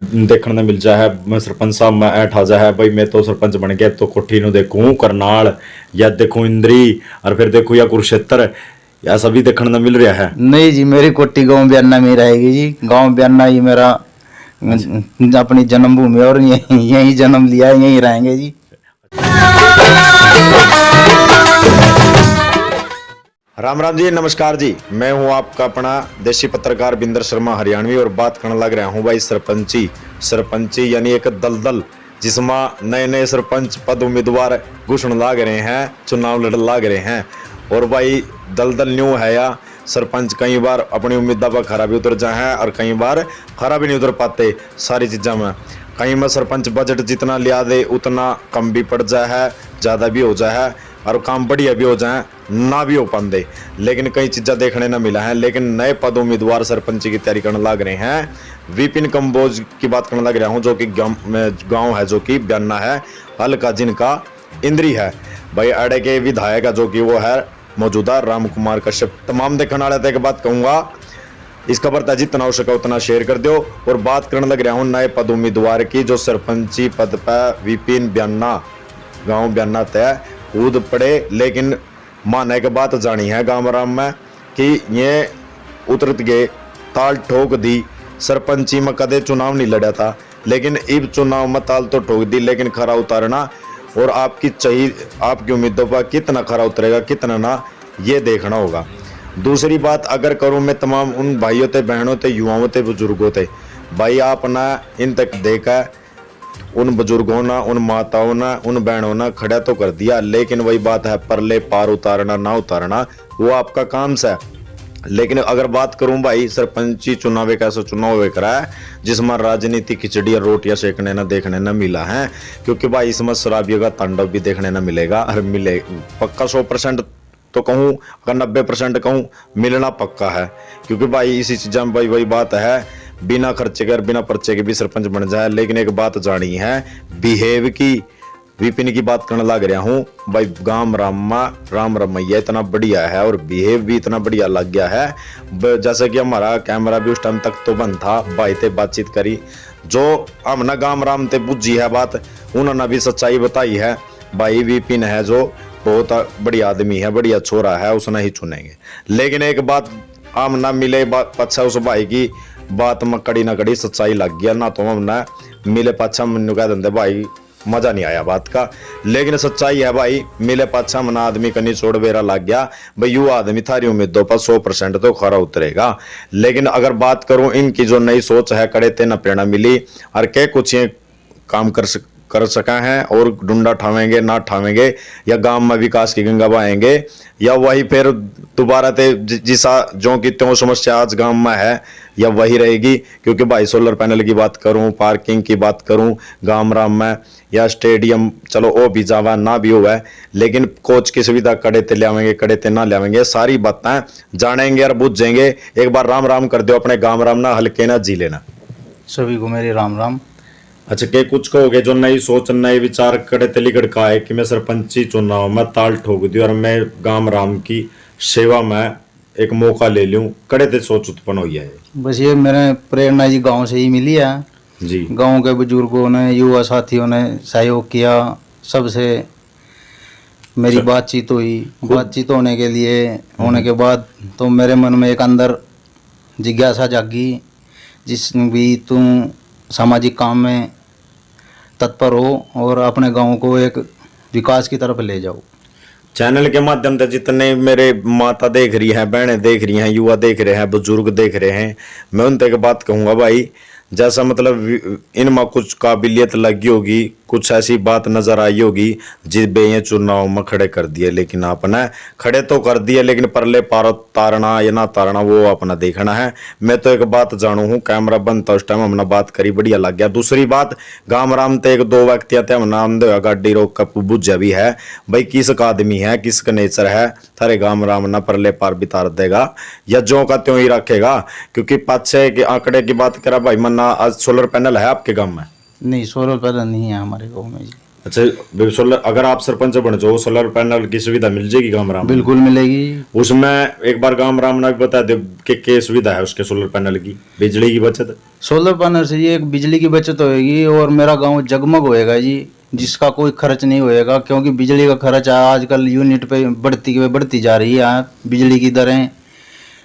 देखने में मिल जाए है। मैं सरपंच साहब मैं ऐठा जा है भाई, मैं तो सरपंच बन गया तो कोठी नु देखूं करनाल या देखूं इंद्री और फिर देखूं या कुरुक्षेत्र, या सभी देखने में मिल रहा है। नहीं जी, मेरी कोठी गांव ब्याना में रहेगी जी। गांव ब्याना ही मेरा अपनी जन्मभूमि और यही जन्म लिया, यही रहेंगे जी। राम राम जी, नमस्कार जी। मैं हूं आपका अपना देशी पत्रकार बिंदर शर्मा हरियाणवी और बात करने लग रहा हूं भाई सरपंची यानी एक दलदल जिसमें नए नए सरपंच पद उम्मीदवार घोषणा लाग रहे हैं, चुनाव लड़ लाग रहे हैं। और भाई दलदल न्यू है या सरपंच कई बार अपनी उम्मीदा पर खरा भी उतर जाए और कई बार खरा भी नहीं उतर पाते सारी चीज़ों में। कहीं में सरपंच बजट जितना लिया दे उतना कम भी पड़ जाए है, ज़्यादा भी हो जाए है और काम बढ़िया भी हो जाए ना भी हो पाते। लेकिन कई चीज़ें देखने ना मिला है। लेकिन नए पद उम्मीदवार सरपंच की तैयारी करने लग रहे हैं। विपिन कंबोज की बात करने लग रहा हूँ, जो कि गांव है जो कि ब्याना है, हल्का जिनका इंद्री है। भाई अड़े के विधायक है जो कि वो है मौजूदा राम कुमार कश्यप। तमाम देखने वाले तक बात कहूँगा, इस खबर का जितना हो सका उतना शेयर कर दो। और बात करने लग रहा हूँ नए पद उम्मीदवार की, जो सरपंची पद पर विपिन ब्याना गाँव ब्याना तय कूद पड़े। लेकिन माने के बात जानी है गाँव राम में कि ये उतरत गए, ताल ठोक दी। सरपंची में कदे चुनाव नहीं लड़ा था, लेकिन इब चुनाव में ताल तो ठोक दी, लेकिन खरा उतारना और आपकी चाहिए आपकी उम्मीदों पर कितना खरा उतरेगा कितना ना, ये देखना होगा। दूसरी बात अगर करूं मैं तमाम उन भाइयों ते बहनों ते युवाओं ते बुजुर्गों ते, भाई आपने इन तक देखा उन बुजुर्गों ने, उन माताओं ने, उन बहनों ने खड़ा तो कर दिया, लेकिन वही बात है परले पार उतारना ना उतारना वो आपका काम से। लेकिन अगर बात करूं भाई सरपंची चुनाव एक ऐसा चुनाव एक रहा है जिसमें राजनीति खिचड़ी और रोटियां सेकने न देखने न मिला है, क्योंकि भाई इसमें शराबियों का तांडव भी देखने न मिलेगा। और मिले पक्का 100% तो कहूँ, अगर 90% कहूँ मिलना पक्का है। क्योंकि भाई इसी चीज़ में भाई वही बात है, बिना खर्चे के और बिना पर्चे के भी सरपंच बन जाए। लेकिन एक बात जानी है बिहेव की, विपिन की बात करने लग रहा हूँ भाई। गांव राम रमैया इतना बढ़िया है और बिहेव भी इतना बढ़िया लग गया है। जैसे कि हमारा कैमरा भी उस टाइम तक तो बंद था, भाई ते बातचीत करी, जो हमने गांव राम ते बुझी है बात उन्होंने भी सच्चाई बताई है। भाई विपिन है जो बहुत बढ़िया आदमी है, बढ़िया छोरा है, उसने ही चुनेंगे। लेकिन एक बात हम ना मिले पच्छा उस भाई की बात में कड़ी ना कड़ी सच्चाई लग गया ना, तो हम ना मिले पाछा मैनू कह देंगे भाई मजा नहीं आया बात का। लेकिन सच्चाई है भाई, मिले पाछा मना आदमी कनी छोड़ बेरा लग गया भाई, यू आदमी थारी उम्मीदों पर 100% तो खरा उतरेगा। लेकिन अगर बात करूं इनकी जो नई सोच है, कड़े ते न प्रेरणा मिली और क्या कुछ ये काम कर सका है और डुंडा ठावेंगे ना ठावेंगे, या गांव में विकास की गंगा बहाएंगे, या वही फिर दोबारा ते जिसा जो कि त्यों समस्या आज गांव में है या वही रहेगी। क्योंकि भाई सोलर पैनल की बात करूं, पार्किंग की बात करूं गांव राम में, या स्टेडियम चलो वो भी जावा ना भी हुआ है, लेकिन कोच की सुविधा कड़े ते लावेंगे कड़े ते ना लावेंगे, सारी बातें जानेंगे और बुझेंगे। एक बार राम राम कर दो अपने गांव राम ना, हल्के ना जी लेना। सभी को मेरी राम राम। अच्छा, के कुछ कहोगे जो नई सोच नए विचार कड़े तली गड़का है कि मैं सरपंची चुनाव में ताल ठोक दी और मैं गांव राम की सेवा में एक मौका ले लूं, कड़े ते सोच उत्पन्न हुई है? बस ये मेरे प्रेरणा जी गांव से ही मिली है जी। गांव के बुजुर्गों ने, युवा साथियों ने सहयोग किया, सबसे मेरी बातचीत हुई। बातचीत होने के बाद तो मेरे मन में एक अंदर जिज्ञासा जागी, जिस भी तुम सामाजिक काम में तत्पर हो और अपने गांव को एक विकास की तरफ ले जाओ। चैनल के माध्यम से जितने मेरे माता देख रही हैं, बहनें देख रही हैं, युवा देख रहे हैं, बुजुर्ग देख रहे हैं, मैं उन तक बात कहूँगा भाई, जैसा मतलब इनमें कुछ काबिलियत लगी होगी, कुछ ऐसी बात नजर आई होगी जिस बे ये चुनाव में खड़े कर दिए। लेकिन आपने खड़े तो कर दिए, लेकिन परले पार तारना या ना तारना वो अपना देखना है। मैं तो एक बात जानू हूँ, कैमरा बंद था उस टाइम हमने बात करी, बढ़िया लग गया। दूसरी बात, गांव राम ते एक दो व्यक्ति आते हमने गाड़ी रोक का बुझा भी है भाई, किसका आदमी है, किसका नेचर है, थारे गांव राम ना परले पार बितार देगा या जो का त्यों ही रखेगा। क्योंकि पाछे के आंकड़े की बात करा भाई, मन्ना आज सोलर पैनल है आपके गांव में? नहीं, सोलर पैनल नहीं है हमारे गांव में जी। अच्छा, सोलर अगर आप सरपंच बन जाओ, सोलर पैनल की सुविधा मिल जाएगी गांव राम में? बिल्कुल मिलेगी। उसमें एक बार गांव राम ने बता दो कि सुविधा है उसके सोलर पैनल की, बिजली की बचत। सोलर पैनल से ये एक बिजली की बचत होएगी और मेरा गांव जगमग होएगा जी, जिसका कोई खर्च नहीं होएगा, क्योंकि बिजली का खर्च आजकल यूनिट पे बढ़ती जा रही है। बिजली की दरें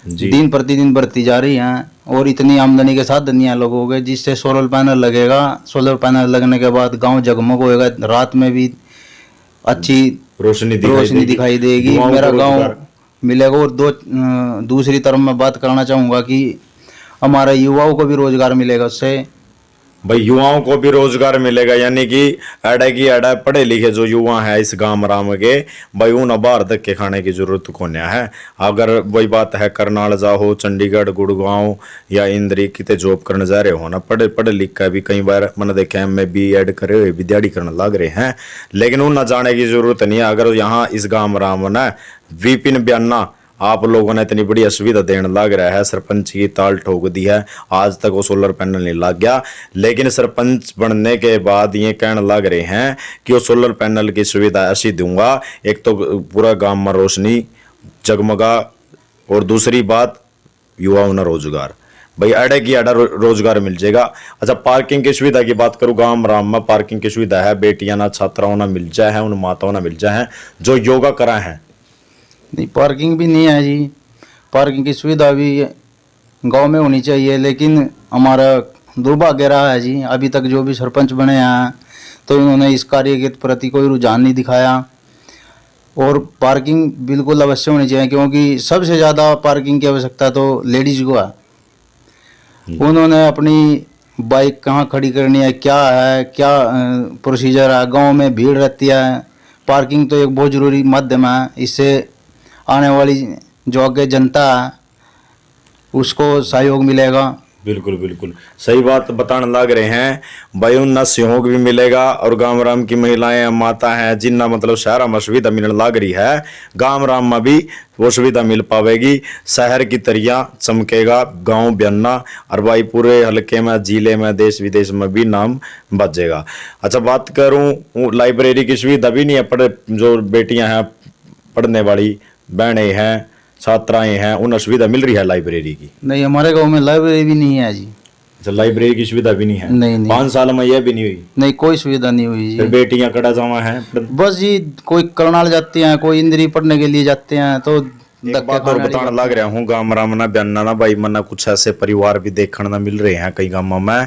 जी दिन प्रतिदिन बढ़ती जा रही हैं और इतनी आमदनी के साथ दुनिया लोगों के, जिससे सोलर पैनल लगेगा। सोलर पैनल लगने के बाद गांव जगमग होएगा, रात में भी अच्छी रोशनी दिखाई देगी। युवाओं मेरा को गांव रोजगार। मिलेगा। और दूसरी तरफ मैं बात करना चाहूँगा कि हमारे युवाओं को भी रोजगार मिलेगा उससे। भाई युवाओं को भी रोजगार मिलेगा, यानी कि अड़ा की अड़ा पढ़े लिखे जो युवा है इस गांव राम के, भाई उन्हें बाहर तक के खाने की जरूरत को नहीं है। अगर वही बात है करनाल जाओ, चंडीगढ़, गुड़गांव या इंद्री कितने जॉब करने जा रहे हो ना, पढ़े पढ़े लिख कर भी कई बार मैंने देखा है MA BEd करे हुए भी दिहाड़ी करने लग रहे हैं, लेकिन उन्हें जाने की जरूरत नहीं है। अगर यहाँ इस गांव राम ने विपिन बयाना आप लोगों ने इतनी बड़ी सुविधा देने लग रहा है, सरपंच की ताल ठोक दी है, आज तक वो सोलर पैनल नहीं लग गया, लेकिन सरपंच बनने के बाद ये कहने लग रहे हैं कि वो सोलर पैनल की सुविधा ऐसी दूंगा, एक तो पूरा गांव में रोशनी जगमगा, और दूसरी बात युवाओं ने रोजगार। भाई अड़े की अड़ा रोजगार मिल जाएगा। अच्छा, पार्किंग की सुविधा की बात करूँ, गांव राम में पार्किंग की सुविधा है, बेटियां ना छात्राओं ना मिल जाए है, उन माताओं ना मिल जाए है जो योगा करा है। नहीं, पार्किंग भी नहीं है जी। पार्किंग की सुविधा भी गांव में होनी चाहिए, लेकिन हमारा दुर्भाग्य रहा है जी, अभी तक जो भी सरपंच बने हैं तो इन्होंने इस कार्य के प्रति कोई रुझान नहीं दिखाया। और पार्किंग बिल्कुल अवश्य होनी चाहिए, क्योंकि सबसे ज़्यादा पार्किंग की आवश्यकता तो लेडीज़ को है। उन्होंने अपनी बाइक कहाँ खड़ी करनी है, क्या प्रोसीजर है, गांव में भीड़ रहती है, पार्किंग तो एक बहुत ज़रूरी माध्यम है। इससे आने वाली जो आगे जनता है उसको सहयोग मिलेगा। बिल्कुल बिल्कुल सही बात बताने लग रहे हैं भाई, उनना सहयोग भी मिलेगा। और गांव राम की महिलाएं माता हैं जिन्ना मतलब शहर में सुविधा मिलने लग रही है, गांव राम में भी वो सुविधा मिल पावेगी। शहर की तरिया चमकेगा गांव बयाना, और भाई पूरे हल्के में, जिले में, देश विदेश में भी नाम बचेगा। अच्छा, बात करूं लाइब्रेरी की सुविधा भी नहीं है, जो बेटियां हैं पढ़ने वाली बहनें हैं, छात्राएं हैं, उन्हें सुविधा मिल रही है लाइब्रेरी की? नहीं, हमारे गांव में लाइब्रेरी भी नहीं है जी। अच्छा, लाइब्रेरी की सुविधा भी नहीं है? नहीं 5 साल में यह भी नहीं हुई? नहीं, कोई सुविधा नहीं हुई जी। फिर बेटियां कड़ा जावा हैं बस जी, कोई करनाल जाती हैं, कोई इंद्री पढ़ने के लिए जाते हैं। तो एक बात और बताना लग रहा हूँ, गांव राम ना बयाना ना भाई मना कुछ ऐसे परिवार भी देखने ना मिल रहे हैं कई गांवों में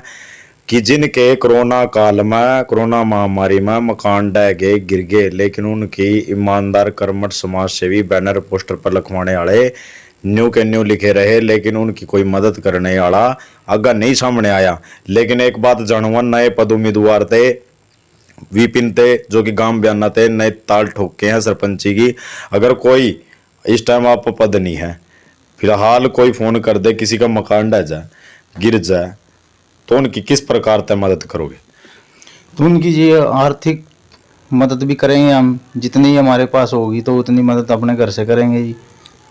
कि जिनके कोरोना काल में, कोरोना महामारी में मकान ढह गए, गिर गए, लेकिन उनकी ईमानदार कर्मठ समाज सेवी बैनर पोस्टर पर लिखवाने वाले न्यू के न्यू लिखे रहे, लेकिन उनकी कोई मदद करने वाला आगा नहीं सामने आया। लेकिन एक बात जानूंगा, नए पद उम्मीदवार थे, विपिन थे, जो कि गांव बयाना थे, नए ताल ठोके हैं सरपंची की। अगर कोई इस टाइम आप पद नहीं है, फिलहाल कोई फोन कर दे, किसी का मकान ढह जाए, गिर जाए, तो उनकी किस प्रकार से मदद करोगे? तो उनकी ये आर्थिक मदद भी करेंगे हम, जितनी हमारे पास होगी तो उतनी मदद अपने घर से करेंगे जी।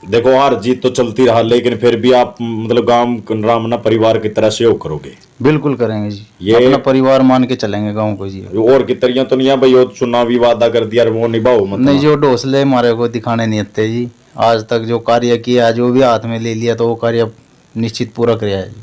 देखो हार जीत तो चलती रहा, लेकिन फिर भी आप मतलब गांव राम ना परिवार की तरह सहयोग करोगे? बिल्कुल करेंगे जी, ये अपना परिवार मान के चलेंगे गांव को जी। और की तरिया तो नहीं है भाई वो चुनावी वादा कर दिया वो निभाओ मतलब? नहीं, जो ढोसले हमारे को दिखाने नहीं आते जी। आज तक जो कार्य किया, जो भी हाथ में ले लिया, तो वो कार्य निश्चित पूरा किया है जी।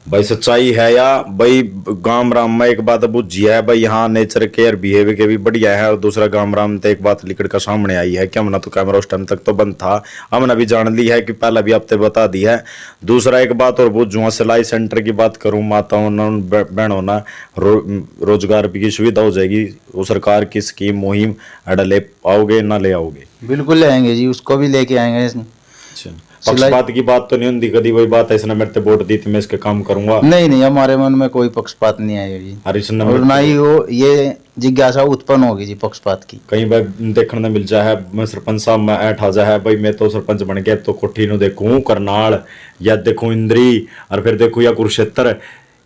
भाई सच्चाई है या भाई गांव राम में एक बात बुझी है भाई, यहाँ नेचर केयर बिहेवियर के भी बढ़िया है। और दूसरा गांव राम में एक बात लिखड़ का सामने आई है कि हमने तो कैमरा उस टाइम तक तो बंद था, हमने भी जान ली है कि पहला भी हफ्ते बता दी है। दूसरा एक बात और बुझुआ, सिलाई सेंटर की बात करूँ, माताओं बहनों ना रोजगार की सुविधा हो जाएगी। वो सरकार की स्कीम मुहिम अड़ा ले आओगे ना ले आओगे? बिल्कुल ले आएंगे जी, उसको भी लेके आएंगे। अच्छा, पक्षपात की बात तो नहीं होती कभी? वही बात है, इसने मेरे से वोट दी थी मैं इसके काम करूंगा? नहीं, हमारे मन में कोई पक्षपात नहीं आएगा जी, और ना ही वो ये जिज्ञासा उत्पन्न होगी जी पक्षपात की। कई बार देखने मिल जाए मैं सरपंच साहब में ऐठ आ जाए भाई, मैं तो सरपंच बन गया तो कोठी नु देखूं करनाल या देखूं इंद्री और फिर देखूं या कुरुक्षेत्र,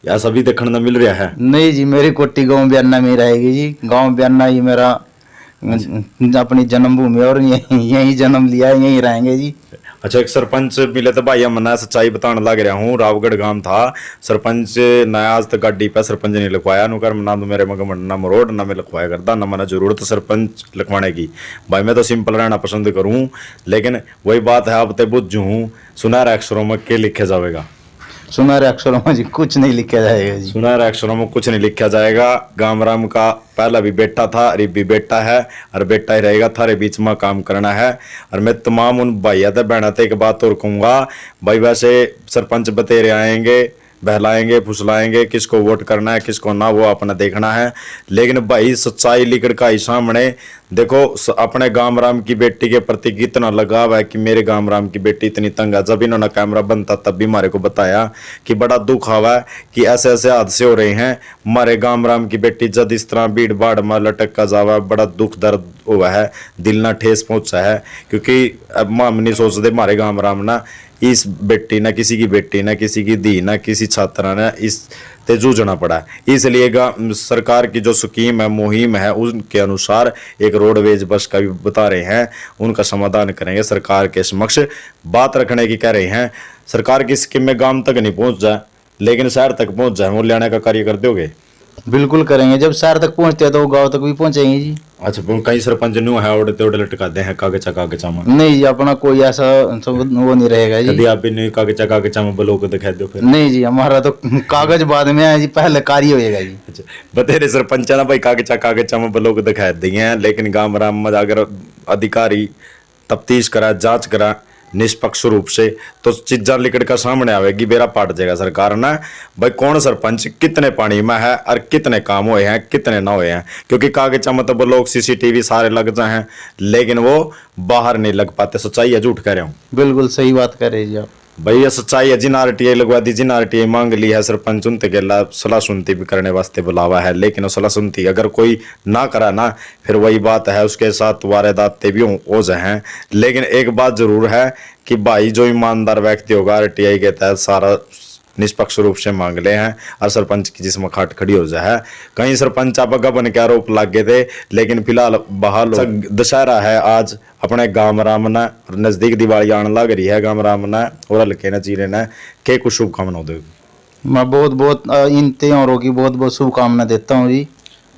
या सभी देखने मिल रहा है? नहीं जी, मेरी कोठी गाँव बयाना में रहेगी जी। गाँव बयाना ही मेरा अपनी जन्मभूमि, और यही जन्म लिया है, यही रहेंगे जी। अच्छा, एक सरपंच मिले तो भाई मैं सच्चाई बताने लग रहा हूँ। रावगढ़ गांव था, सरपंच नया आज तक गाड़ी पे सरपंच नहीं लिखवाया नुकर ना तो मेरे मग ना मरोड़ ना मैं लिखवाया करता ना मैंने जरूरत सरपंच लिखवाने की। भाई मैं तो सिंपल रहना पसंद करूँ, लेकिन वही बात है अब ते बुझ हूँ सुनहरे अक्षरों में के लिखे जाएगा। सुनहरे अक्षरों में जी कुछ नहीं लिखा जाएगा जी। सुनहरे अक्षरों में कुछ नहीं लिखा जाएगा। गामराम का पहला भी बेटा था, अरे भी बेटा है और बेटा ही रहेगा। थारे बीच में काम करना है। और मैं तमाम उन भैया थे बहना थे एक बात और कहूँगा भाई, वैसे सरपंच बतेरे आएंगे, बहलाएंगे फुसलाएंगे, किसको वोट करना है किसको ना वो अपना देखना है। लेकिन भाई सच्चाई लिखड़ का ही सामने देखो अपने गामराम की बेटी के प्रति कितना लगाव है कि मेरे गामराम की बेटी इतनी तंग है। जब इन्होंने कैमरा बनता तब भी हमारे को बताया कि बड़ा दुख हुआ है कि ऐसे ऐसे हादसे हो रहे हैं। हमारे गामराम की बेटी जब इस तरह भीड़ भाड़ में लटक का जावा, बड़ा दुख दर्द हुआ है, दिल ना ठेस पहुंचा है। क्योंकि अब माम नहीं सोचते हमारे गामराम ना इस बेटी ना किसी की बेटी ना किसी की दी ना किसी छात्रा ने इस ते जूझना पड़ा है। इसलिए सरकार की जो स्कीम है मुहिम है उनके अनुसार एक रोडवेज बस का भी बता रहे हैं, उनका समाधान करेंगे सरकार के समक्ष बात रखने की कह रहे हैं। सरकार की स्कीम में गांव तक नहीं पहुंच जाए लेकिन शहर तक पहुंच जाए, वो लाने का कार्य कर दोगे? बिल्कुल करेंगे, जब शहर तक पहुंचते हैं तो गांव तक भी पहुंचेंगे जी। अच्छा, कई सरपंच न्यू है उड़ते उड़े लटकाते हैं कागचा में। नहीं जी, अपना कोई ऐसा वो नहीं रहेगा जी। कभी आप भी नहीं कागचा में ब्लॉक दिखा दो फिर? नहीं जी, हमारा तो कागज बाद में है जी, पहले कार्य होएगा जी। अच्छा, बतेरे सरपंच ना भाई कागचा में ब्लॉक दिखा दिए हैं, लेकिन गामराम में अगर अधिकारी तफ्तीश करा जांच करा निष्पक्ष रूप से तो चीजा लिकड़ का सामने आवेगी, बेरा पाट जाएगा सरकार ना भाई कौन सरपंच कितने पानी में है और कितने काम हुए हैं कितने ना हुए हैं। क्योंकि कागज मतलब वो लोग सीसीटीवी सारे लग जाए हैं लेकिन वो बाहर नहीं लग पाते। सच्चाई है झूठ कह रहे हूँ? बिल्कुल सही बात कर रहे जी आप। भैया सच्चाई है। जिन आरटीआई लगवा दी, जिन आरटीआई मांग ली है सरपंच उनते गेला सलाह सुनती भी करने वास्ते बुलावा है, लेकिन वो सलाह सुनती अगर कोई ना करा ना फिर वही बात है उसके साथ वारदात भी हो जाए। लेकिन एक बात जरूर है कि भाई जो ईमानदार व्यक्ति होगा आरटीआई के तहत सारा निष्पक्ष रूप से मांग ले हैं और सरपंच की जिसमें खाट खड़ी हो जाए। कहीं सरपंच आप गबन के आरोप लग गए थे, लेकिन फिलहाल बहाल दशहरा है आज अपने गामराम ने, नजदीक दिवाली आने लग रही है गामराम ने और हल्के न चीरे ने के कुछ शुभकामनाएं दो? मैं बहुत बहुत इन त्योहारों की बहुत बहुत शुभकामना देता हूँ जी।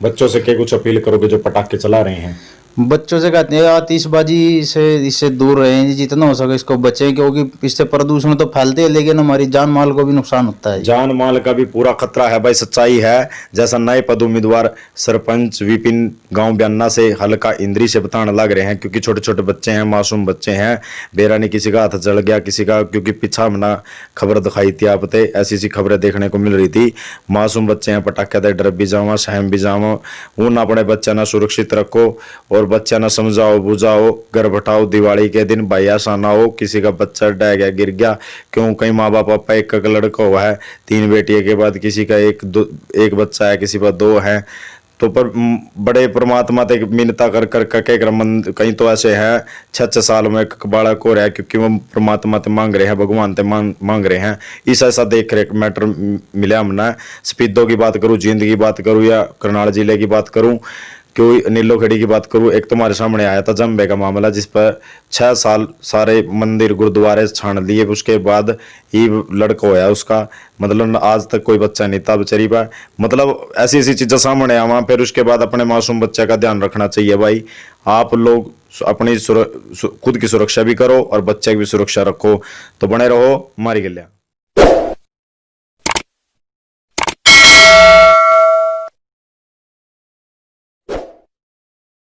बच्चों से क्या कुछ अपील करोगे जो पटाखे चला रहे हैं? बच्चों से कहते हैं आतिशबाजी से इससे दूर रहें जी, जितना हो सके इसको बचें, क्योंकि इससे प्रदूषण तो फैलते हैं लेकिन हमारी जान माल को भी नुकसान होता है। जान माल का भी पूरा खतरा है भाई। सच्चाई है जैसा नए पद उम्मीदवार सरपंच विपिन गांव बयाना से हल्का इंद्री से बताने लग रहे हैं, क्योंकि छोटे छोटे बच्चे हैं, मासूम बच्चे हैं, बेरानी किसी का हाथ जल गया किसी का, क्योंकि पीछा मना खबर दिखाई थी आपते ऐसी ऐसी खबरें देखने को मिल रही थी। मासूम बच्चे हैं, पटाखे दे डर भी जावा सहम भी जावा, उन अपने बच्चा ना सुरक्षित रखो और बच्चा ना समझाओ बुझाओ, घर बैठाओ दिवाली के दिन भाई ऐसा ना हो किसी का बच्चा डह गया गिर गया। क्यों कई माँ बाप पापा एक लड़का हुआ है 3 बेटियों के बाद किसी का एक बच्चा है किसी पर 2 है, तो पर बड़े परमात्मा तक मिन्नता कर कर कहीं तो ऐसे हैं 6 साल में एक बालक हो रहा है क्योंकि वो परमात्मा ते मांग रहे हैं भगवान ते मांग रहे हैं। इस ऐसा देख रेख मैटर मिला हमने। स्पीदों की बात करूँ, जींद की बात करूँ या करनाल जिले की बात करूँ, क्यों नीलो खेड़ी की बात करूँ, एक तुम्हारे सामने आया था जम्बे का मामला जिस पर 6 साल सारे मंदिर गुरुद्वारे छान लिए, उसके बाद ही लड़का होया उसका, मतलब आज तक कोई बच्चा नहीं था बेचारी पर। मतलब ऐसी ऐसी चीजें सामने आवा, फिर उसके बाद अपने मासूम बच्चे का ध्यान रखना चाहिए भाई। आप लोग अपनी खुद की सुरक्षा भी करो और बच्चे की भी सुरक्षा रखो। तो बने रहो हमारी गलिया।